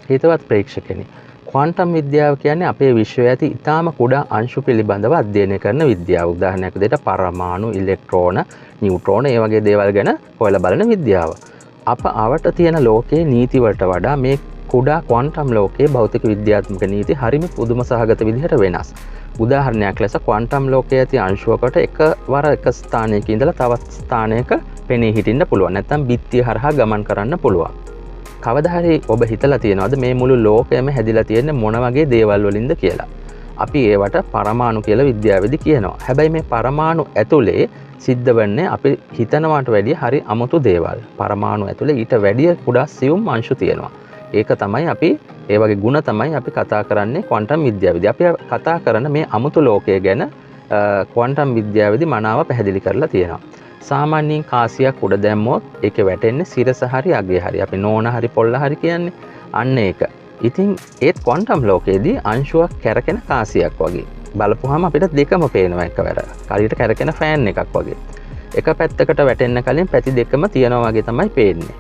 හිතවත් ප්‍රේක්ෂකෙනි. ක්වාන්ටම් විද්‍යාව කියන්නේ අපේ විශ්වයේ ඇති ඉතාම කුඩා අංශු පිළිබඳව අධ්‍යයනය කරන විද්‍යාව. උදාහරණයක් විදිහට පරමාණු, ඉලෙක්ට්‍රෝන, නියුට්‍රෝන ඒ වගේ දේවල් ගැන හොයලා බලන විද්‍යාව. අප අවට තියෙන ලෝකයේ නීති වලට වඩා මේ කුඩා ක්වාන්ටම් ලෝකයේ භෞතික විද්‍යාත්මක නීති හරිම පුදුම සහගත විදිහට වෙනස්. උදාහරණයක් ලෙස ක්වාන්ටම් ලෝකයේ ඇති අංශුවකට එකවර එක ස්ථානයක ඉඳලා තවත් ස්ථානයක පෙනී හිටින්න පුළුවන්. නැත්නම් බිත්තිය හරහා ගමන් කරන්න පුළුවන්. කවදා හරි ඔබ හිතලා තියෙනවද මේ මුළු ලෝකයම හැදිලා තියෙන්නේ මොන වගේ දේවල් වලින්ද කියලා? අපි ඒවට පරමාණු කියලා විද්‍යාවේදී කියනවා. හැබැයි මේ පරමාණු ඇතුලේ සිද්ධ වෙන්නේ අපි හිතනවට වැඩිය හරි අමුතු දේවල්. පරමාණු ඇතුලේ ඊට වැඩිය කුඩා සියුම් අංශු තියෙනවා. ඒක තමයි අපි ඒ වගේ ಗುಣ තමයි අපි කතා කරන්නේ ක්වාන්ටම් විද්‍යාවේදී. අපි කතා කරන මේ අමුතු ලෝකය ගැන ක්වාන්ටම් විද්‍යාවේදී මනාව පැහැදිලි කරලා තියෙනවා. සාමාන්‍යයෙන් කාසියක් උඩ දැම්මොත් ඒකේ වැටෙන්නේ සිරස හරි අගය හරි. අපි නෝන හරි පොල්ල හරි කියන්නේ අන්න ඒක. ඉතින් ඒත් ක්වාන්ටම් ලෝකයේදී අංශුවක් කැරකෙන කාසියක් වගේ. බලපුවාම අපිට දෙකම පේනවා එකවර. හරියට කැරකෙන ෆෑන් එකක් වගේ. එක පැත්තකට වැටෙන්න කලින් පැති දෙකම තියෙනවා වගේ තමයි පේන්නේ.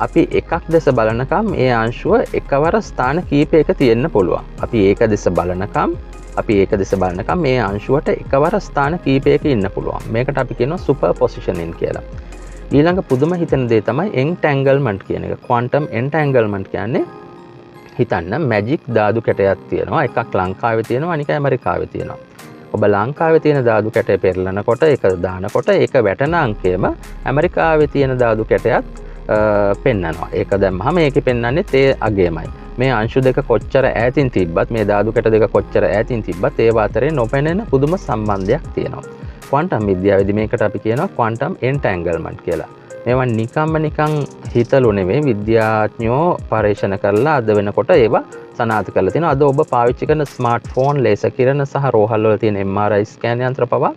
අපි එකක් දැස බලනකම් ඒ අංශුව එකවර ස්ථාන කීපයක තියෙන්න පුළුවන්. අපි ඒක දැස බලනකම් මේ අංශුවට එකවර ස්ථාන කීපයක ඉන්න පුළුවන්. මේකට අපි කියනවා සුපර් පොසිෂනින් කියලා. ඊළඟ පුදුම හිතන දේ තමයි එන්ටැන්ගල්මන්ට් කියන එක. ක්වාන්ටම් එන්ටැන්ගල්මන්ට් කියන්නේ හිතන්න මැජික් ධාතු කැටයක් තියෙනවා. එකක් ලංකාවේ තියෙනවා, අනික ඇමරිකාවේ තියෙනවා. ඔබ ලංකාවේ තියෙන ධාතු කැටය පෙරලනකොට ඒක දානකොට ඒක වැටෙන අංකයම ඇමරිකාවේ තියෙන ධාතු කැටයත් පෙන්නනවා. ඒක දැම්මම මේකේ පෙන්වන්නේ ඒ අගයමයි. මේ අංශු දෙක කොච්චර ඈතින් තිබ්බත් මේ ධාතු කැට දෙක කොච්චර ඈතින් තිබ්බත් ඒව අතරේ නොපෙනෙන පුදුම සම්බන්ධයක් තියෙනවා. ක්වාන්ටම් විද්‍යාවේදී මේකට අපි කියනවා ක්වාන්ටම් එන්ටැන්ගල්මන්ට් කියලා. මේවා නිකන් හිතලු නෙවෙයි විද්‍යාඥයෝ පරීක්ෂණ කරලා අද වෙනකොට ඒවා සනාථ කරලා තියෙනවා. අද ඔබ පාවිච්චි කරන ස්මාර්ට්ෆෝන්, ලේසර් කිරණ සහ රෝහල් වල තියෙන MRI ස්කෑන් යන්ත්‍ර පවා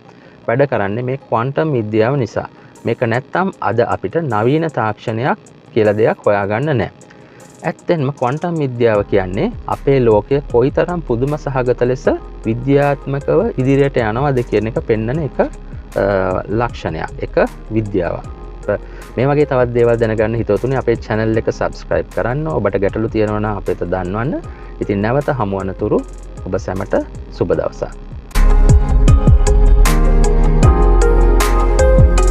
වැඩ කරන්නේ මේ ක්වාන්ටම් විද්‍යාව නිසා. මේක නැත්තම් අද අපිට නවීන තාක්ෂණයක් කියලා දෙයක් හොයාගන්න නැහැ. ඇත්තෙන්ම ක්වාන්ටම් විද්‍යාව කියන්නේ අපේ ලෝකය කොයිතරම් පුදුම සහගත ලෙස විද්‍යාත්මකව ඉදිරියට යනවද කියන එක පෙන්වන එක ලක්ෂණයක්. එක විද්‍යාවක්. මේ වගේ තවත් දේවල් දැනගන්න හිතවතුනි අපේ channel එක subscribe කරන්න. ඔබට ගැටලු තියෙනවා නම් අපිට දන්වන්න. ඉතින් නැවත හමු වනතුරු ඔබ සැමට සුබ දවසක්.